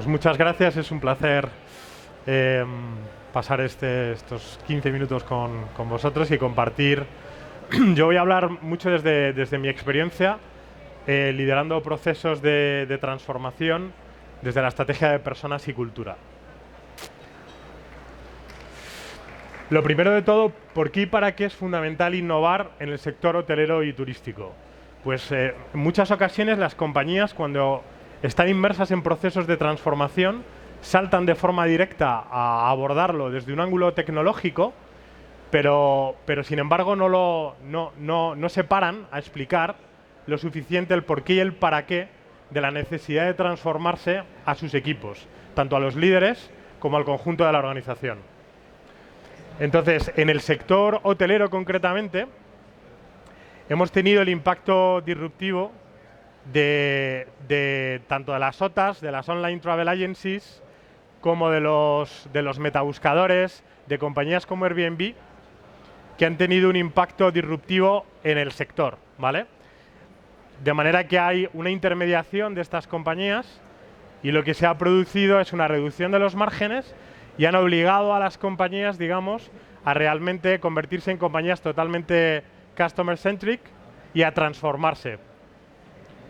Pues muchas gracias, es un placer pasar estos 15 minutos con vosotros y compartir. Yo voy a hablar mucho desde mi experiencia, liderando procesos de transformación desde la estrategia de personas y cultura. Lo primero de todo, ¿por qué y para qué es fundamental innovar en el sector hotelero y turístico? Pues en muchas ocasiones las compañías, cuando están inmersas en procesos de transformación, saltan de forma directa a abordarlo desde un ángulo tecnológico, pero sin embargo no se paran a explicar lo suficiente el por qué y el para qué de la necesidad de transformarse a sus equipos, tanto a los líderes como al conjunto de la organización. Entonces, en el sector hotelero concretamente, hemos tenido el impacto disruptivo de tanto de las OTAs, de las Online Travel Agencies, como de los metabuscadores, de compañías como Airbnb, que han tenido un impacto disruptivo en el sector, ¿vale? De manera que hay una intermediación de estas compañías y lo que se ha producido es una reducción de los márgenes y han obligado a las compañías, digamos, a realmente convertirse en compañías totalmente customer-centric y a transformarse.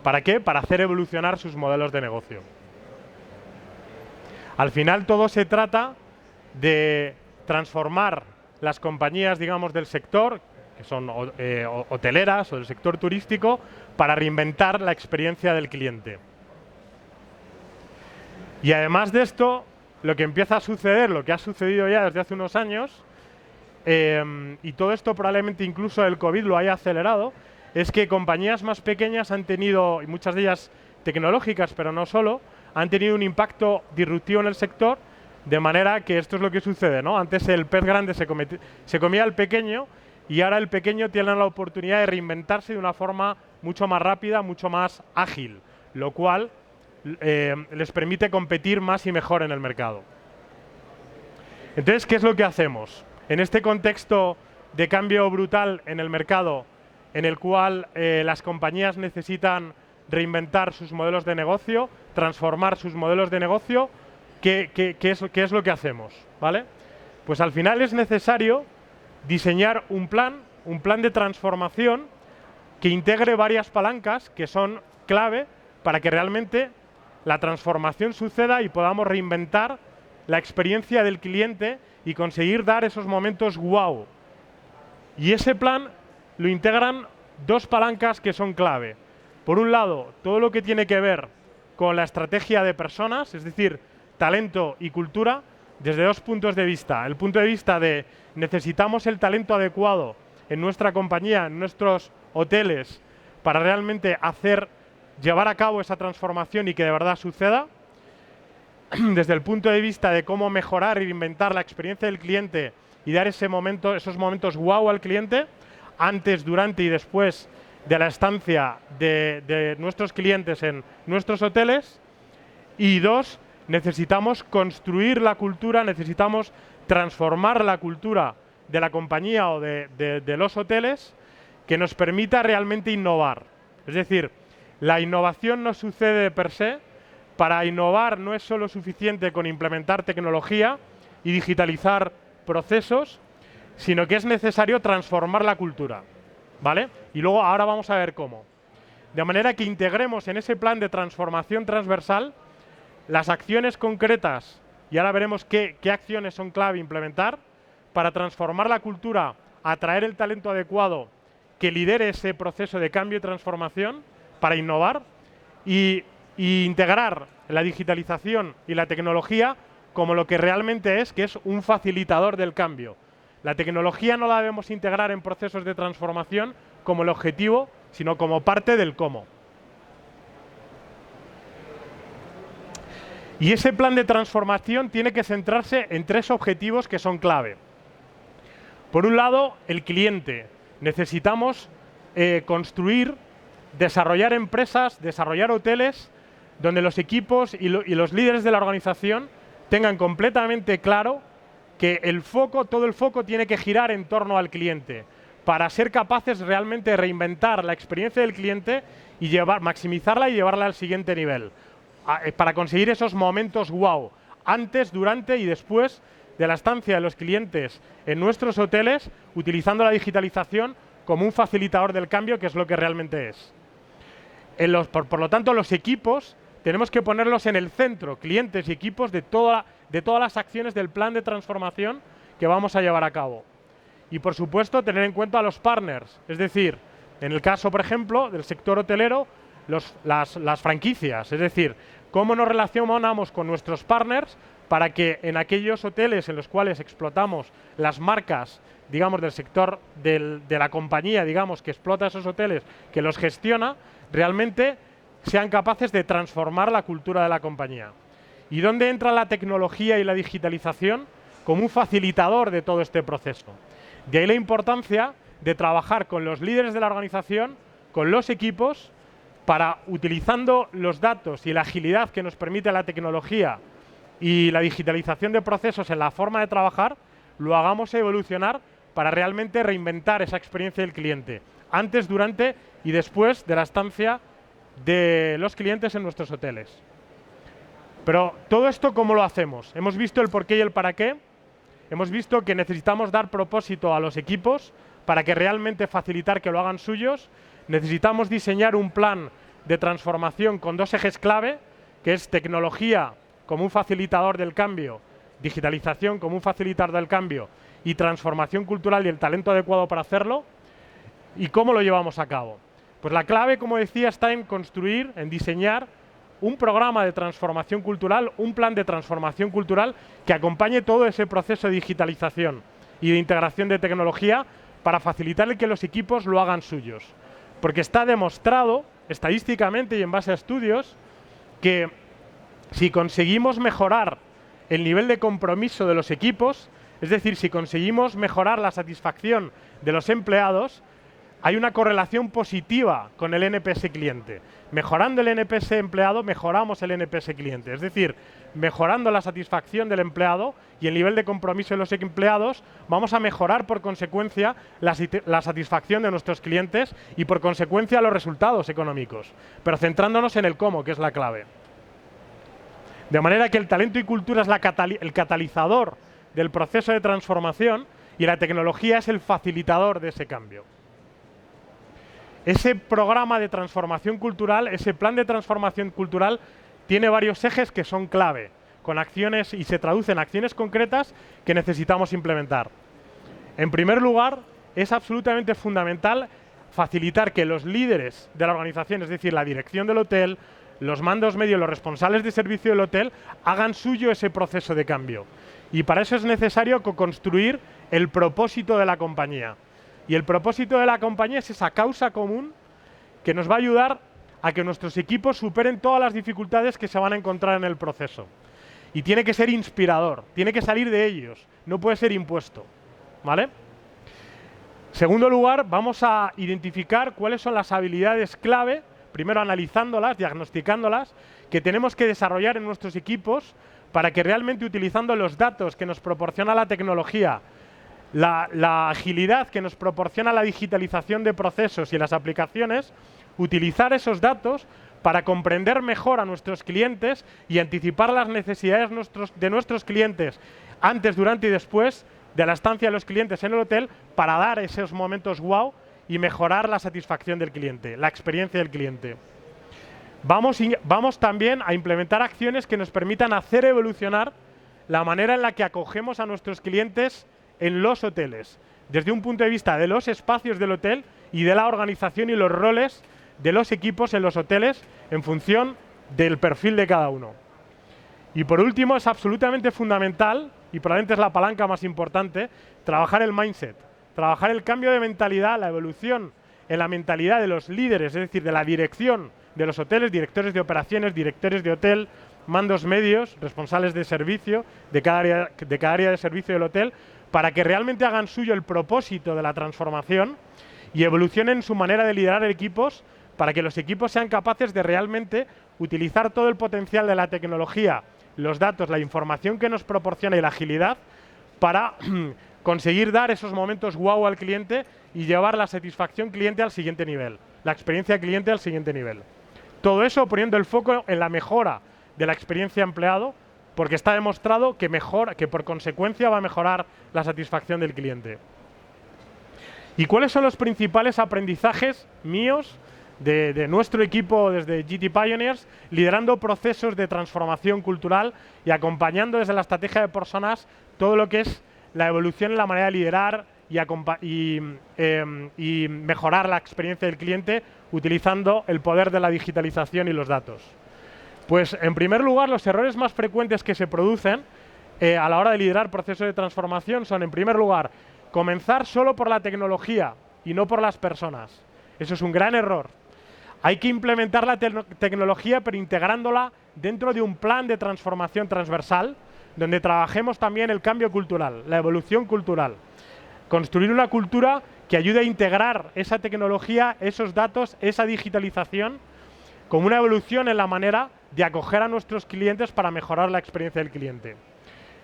¿Para qué? Para hacer evolucionar sus modelos de negocio. Al final todo se trata de transformar las compañías, digamos, del sector, que son hoteleras o del sector turístico, para reinventar la experiencia del cliente. Y además de esto, lo que empieza a suceder, lo que ha sucedido ya desde hace unos años, y todo esto probablemente incluso el COVID lo haya acelerado, es que compañías más pequeñas han tenido, y muchas de ellas tecnológicas, pero no solo, han tenido un impacto disruptivo en el sector, de manera que esto es lo que sucede, ¿no? Antes el pez grande se comía al pequeño y ahora el pequeño tiene la oportunidad de reinventarse de una forma mucho más rápida, mucho más ágil, lo cual les permite competir más y mejor en el mercado. Entonces, ¿qué es lo que hacemos? En este contexto de cambio brutal en el mercado, en el cual las compañías necesitan reinventar sus modelos de negocio, transformar sus modelos de negocio, ¿qué es lo que hacemos? ¿Vale? Pues al final es necesario diseñar un plan de transformación que integre varias palancas que son clave para que realmente la transformación suceda y podamos reinventar la experiencia del cliente y conseguir dar esos momentos wow. Y ese plan lo integran dos palancas que son clave. Por un lado, todo lo que tiene que ver con la estrategia de personas, es decir, talento y cultura, desde dos puntos de vista. El punto de vista de necesitamos el talento adecuado en nuestra compañía, en nuestros hoteles, para realmente llevar a cabo esa transformación y que de verdad suceda. Desde el punto de vista de cómo mejorar y reinventar la experiencia del cliente y dar esos momentos wow al cliente, antes, durante y después de la estancia de nuestros clientes en nuestros hoteles. Y dos, necesitamos construir la cultura, necesitamos transformar la cultura de la compañía o de los hoteles que nos permita realmente innovar. Es decir, la innovación no sucede per se. Para innovar no es solo suficiente con implementar tecnología y digitalizar procesos, sino que es necesario transformar la cultura, ¿vale? Y luego ahora vamos a ver cómo. De manera que integremos en ese plan de transformación transversal las acciones concretas, y ahora veremos qué acciones son clave implementar para transformar la cultura, atraer el talento adecuado que lidere ese proceso de cambio y transformación para innovar y integrar la digitalización y la tecnología como lo que realmente es, que es un facilitador del cambio. La tecnología no la debemos integrar en procesos de transformación como el objetivo, sino como parte del cómo. Y ese plan de transformación tiene que centrarse en tres objetivos que son clave. Por un lado, el cliente. Necesitamos construir, desarrollar empresas, desarrollar hoteles donde los equipos y los líderes de la organización tengan completamente claro que todo el foco tiene que girar en torno al cliente para ser capaces realmente de reinventar la experiencia del cliente y maximizarla y llevarla al siguiente nivel. para conseguir esos momentos wow, antes, durante y después de la estancia de los clientes en nuestros hoteles, utilizando la digitalización como un facilitador del cambio, que es lo que realmente es. Por lo tanto, los equipos tenemos que ponerlos en el centro, clientes y equipos de todas las acciones del plan de transformación que vamos a llevar a cabo. Y, por supuesto, tener en cuenta a los partners, es decir, en el caso, por ejemplo, del sector hotelero, las franquicias, es decir, cómo nos relacionamos con nuestros partners para que en aquellos hoteles en los cuales explotamos las marcas, digamos, del sector de la compañía, digamos, que explota esos hoteles, que los gestiona, realmente sean capaces de transformar la cultura de la compañía. ¿Y dónde entra la tecnología y la digitalización? Como un facilitador de todo este proceso. De ahí la importancia de trabajar con los líderes de la organización, con los equipos, para, utilizando los datos y la agilidad que nos permite la tecnología y la digitalización de procesos en la forma de trabajar, lo hagamos evolucionar para realmente reinventar esa experiencia del cliente, antes, durante y después de la estancia de los clientes en nuestros hoteles. Pero todo esto, ¿cómo lo hacemos? Hemos visto el porqué y el para qué. Hemos visto que necesitamos dar propósito a los equipos para que realmente facilitar que lo hagan suyos. Necesitamos diseñar un plan de transformación con dos ejes clave, que es tecnología como un facilitador del cambio, digitalización como un facilitador del cambio y transformación cultural y el talento adecuado para hacerlo. ¿Y cómo lo llevamos a cabo? Pues la clave, como decía, está en construir, en diseñar un programa de transformación cultural, un plan de transformación cultural que acompañe todo ese proceso de digitalización y de integración de tecnología para facilitar el que los equipos lo hagan suyos. Porque está demostrado, estadísticamente y en base a estudios, que si conseguimos mejorar el nivel de compromiso de los equipos, es decir, si conseguimos mejorar la satisfacción de los empleados, hay una correlación positiva con el NPS cliente. Mejorando el NPS empleado, mejoramos el NPS cliente. Es decir, mejorando la satisfacción del empleado y el nivel de compromiso de los empleados, vamos a mejorar por consecuencia la satisfacción de nuestros clientes y por consecuencia los resultados económicos. Pero centrándonos en el cómo, que es la clave. De manera que el talento y cultura es el catalizador del proceso de transformación y la tecnología es el facilitador de ese cambio. Ese programa de transformación cultural, ese plan de transformación cultural, tiene varios ejes que son clave, con acciones y se traducen en acciones concretas que necesitamos implementar. En primer lugar, es absolutamente fundamental facilitar que los líderes de la organización, es decir, la dirección del hotel, los mandos medios, los responsables de servicio del hotel, hagan suyo ese proceso de cambio. Y para eso es necesario construir el propósito de la compañía. Y el propósito de la compañía es esa causa común que nos va a ayudar a que nuestros equipos superen todas las dificultades que se van a encontrar en el proceso. Y tiene que ser inspirador, tiene que salir de ellos, no puede ser impuesto. ¿Vale? Segundo lugar, vamos a identificar cuáles son las habilidades clave, primero analizándolas, diagnosticándolas, que tenemos que desarrollar en nuestros equipos para que realmente, utilizando los datos que nos proporciona la tecnología, la agilidad que nos proporciona la digitalización de procesos y las aplicaciones, utilizar esos datos para comprender mejor a nuestros clientes y anticipar las necesidades de nuestros clientes antes, durante y después de la estancia de los clientes en el hotel para dar esos momentos wow y mejorar la satisfacción del cliente, la experiencia del cliente. Vamos también a implementar acciones que nos permitan hacer evolucionar la manera en la que acogemos a nuestros clientes en los hoteles, desde un punto de vista de los espacios del hotel y de la organización y los roles de los equipos en los hoteles en función del perfil de cada uno. Y por último, es absolutamente fundamental, y probablemente es la palanca más importante, trabajar el mindset, trabajar el cambio de mentalidad, la evolución en la mentalidad de los líderes, es decir, de la dirección de los hoteles, directores de operaciones, directores de hotel, mandos medios, responsables de servicio, de cada área de servicio del hotel, para que realmente hagan suyo el propósito de la transformación y evolucionen su manera de liderar equipos para que los equipos sean capaces de realmente utilizar todo el potencial de la tecnología, los datos, la información que nos proporciona y la agilidad para conseguir dar esos momentos wow al cliente y llevar la satisfacción cliente al siguiente nivel, la experiencia cliente al siguiente nivel. Todo eso poniendo el foco en la mejora de la experiencia empleado, porque está demostrado que por consecuencia va a mejorar la satisfacción del cliente. ¿Y cuáles son los principales aprendizajes míos de nuestro equipo desde GT Pioneers, liderando procesos de transformación cultural y acompañando desde la estrategia de personas todo lo que es la evolución en la manera de liderar y mejorar la experiencia del cliente utilizando el poder de la digitalización y los datos? Pues, en primer lugar, los errores más frecuentes que se producen a la hora de liderar procesos de transformación son, en primer lugar, comenzar solo por la tecnología y no por las personas. Eso es un gran error. Hay que implementar la tecnología, pero integrándola dentro de un plan de transformación transversal, donde trabajemos también el cambio cultural, la evolución cultural. Construir una cultura que ayude a integrar esa tecnología, esos datos, esa digitalización, como una evolución en la manera de acoger a nuestros clientes para mejorar la experiencia del cliente.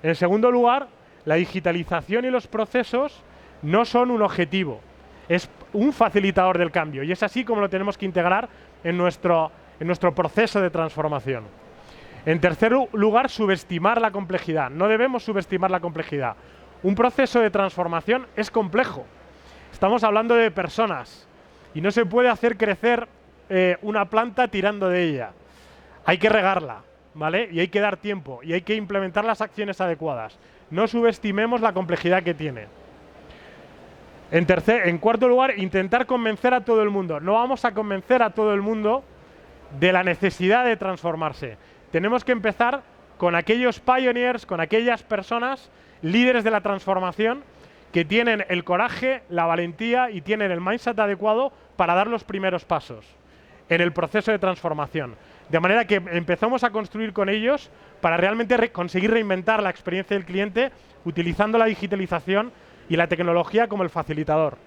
En segundo lugar, la digitalización y los procesos no son un objetivo, es un facilitador del cambio, y es así como lo tenemos que integrar en nuestro proceso de transformación. En tercer lugar, subestimar la complejidad. No debemos subestimar la complejidad. Un proceso de transformación es complejo. Estamos hablando de personas y no se puede hacer crecer una planta tirando de ella. Hay que regarla, ¿vale? Y hay que dar tiempo y hay que implementar las acciones adecuadas. No subestimemos la complejidad que tiene. En cuarto lugar, intentar convencer a todo el mundo. No vamos a convencer a todo el mundo de la necesidad de transformarse. Tenemos que empezar con aquellos pioneers, con aquellas personas, líderes de la transformación, que tienen el coraje, la valentía y tienen el mindset adecuado para dar los primeros pasos en el proceso de transformación. De manera que empezamos a construir con ellos para realmente conseguir reinventar la experiencia del cliente utilizando la digitalización y la tecnología como el facilitador.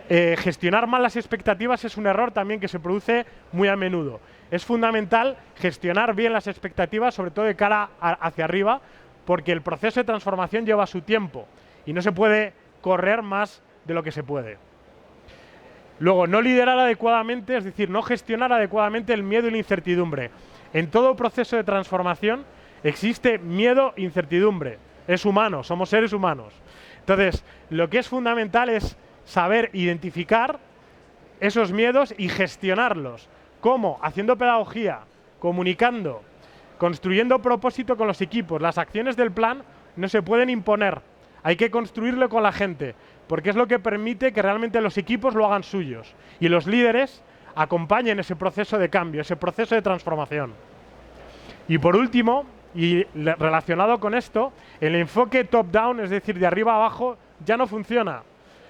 Gestionar mal las expectativas es un error también que se produce muy a menudo. Es fundamental gestionar bien las expectativas, sobre todo de cara hacia arriba, porque el proceso de transformación lleva su tiempo y no se puede correr más de lo que se puede. Luego, no liderar adecuadamente, es decir, no gestionar adecuadamente el miedo y la incertidumbre. En todo proceso de transformación existe miedo e incertidumbre. Es humano, somos seres humanos. Entonces, lo que es fundamental es saber identificar esos miedos y gestionarlos. ¿Cómo? Haciendo pedagogía, comunicando, construyendo propósito con los equipos. Las acciones del plan no se pueden imponer. Hay que construirlo con la gente, porque es lo que permite que realmente los equipos lo hagan suyos y los líderes acompañen ese proceso de cambio, ese proceso de transformación. Y por último, y relacionado con esto, el enfoque top-down, es decir, de arriba a abajo, ya no funciona.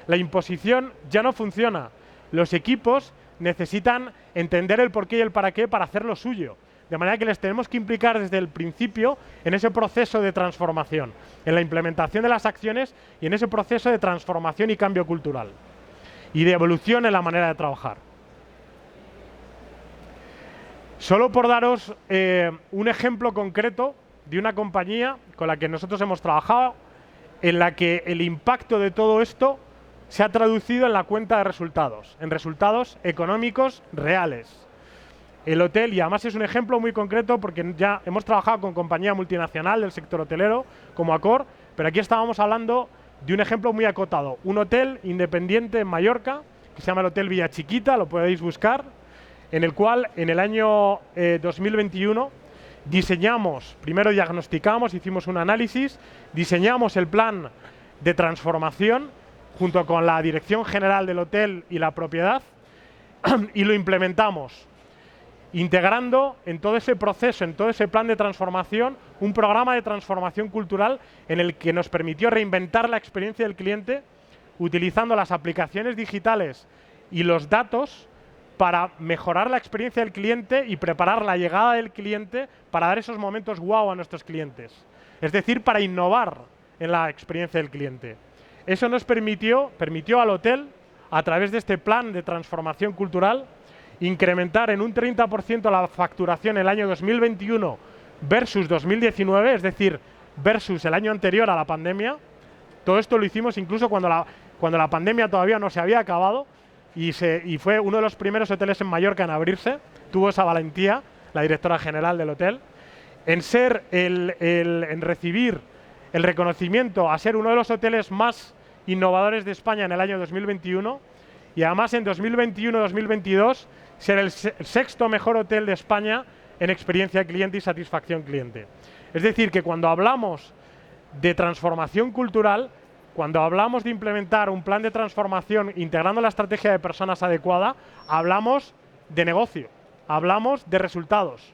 La imposición ya no funciona. Los equipos necesitan entender el porqué y el para qué para hacer lo suyo. De manera que les tenemos que implicar desde el principio en ese proceso de transformación, en la implementación de las acciones y en ese proceso de transformación y cambio cultural. Y de evolución en la manera de trabajar. Solo por daros un ejemplo concreto de una compañía con la que nosotros hemos trabajado, en la que el impacto de todo esto se ha traducido en la cuenta de resultados, en resultados económicos reales. El hotel, y además es un ejemplo muy concreto porque ya hemos trabajado con compañía multinacional del sector hotelero, como Accor, pero aquí estábamos hablando de un ejemplo muy acotado. Un hotel independiente en Mallorca, que se llama el Hotel Villa Chiquita, lo podéis buscar, en el cual en el año 2021 diseñamos, primero diagnosticamos, hicimos un análisis, diseñamos el plan de transformación junto con la dirección general del hotel y la propiedad y lo implementamos, integrando en todo ese proceso, en todo ese plan de transformación, un programa de transformación cultural en el que nos permitió reinventar la experiencia del cliente utilizando las aplicaciones digitales y los datos para mejorar la experiencia del cliente y preparar la llegada del cliente para dar esos momentos wow a nuestros clientes. Es decir, para innovar en la experiencia del cliente. Eso nos permitió al hotel, a través de este plan de transformación cultural, incrementar en un 30% la facturación en el año 2021 versus 2019, es decir, versus el año anterior a la pandemia. Todo esto lo hicimos incluso cuando la pandemia todavía no se había acabado y fue uno de los primeros hoteles en Mallorca en abrirse, tuvo esa valentía la directora general del hotel, en recibir el reconocimiento a ser uno de los hoteles más innovadores de España en el año 2021 y además en 2021-2022 ser el sexto mejor hotel de España en experiencia cliente y satisfacción cliente. Es decir, que cuando hablamos de transformación cultural, cuando hablamos de implementar un plan de transformación integrando la estrategia de personas adecuada, hablamos de negocio, hablamos de resultados.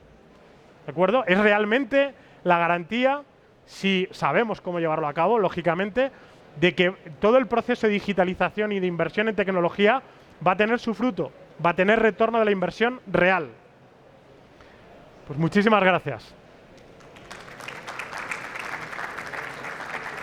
¿De acuerdo? Es realmente la garantía, si sabemos cómo llevarlo a cabo, lógicamente, de que todo el proceso de digitalización y de inversión en tecnología va a tener su fruto, va a tener retorno de la inversión real. Pues muchísimas gracias.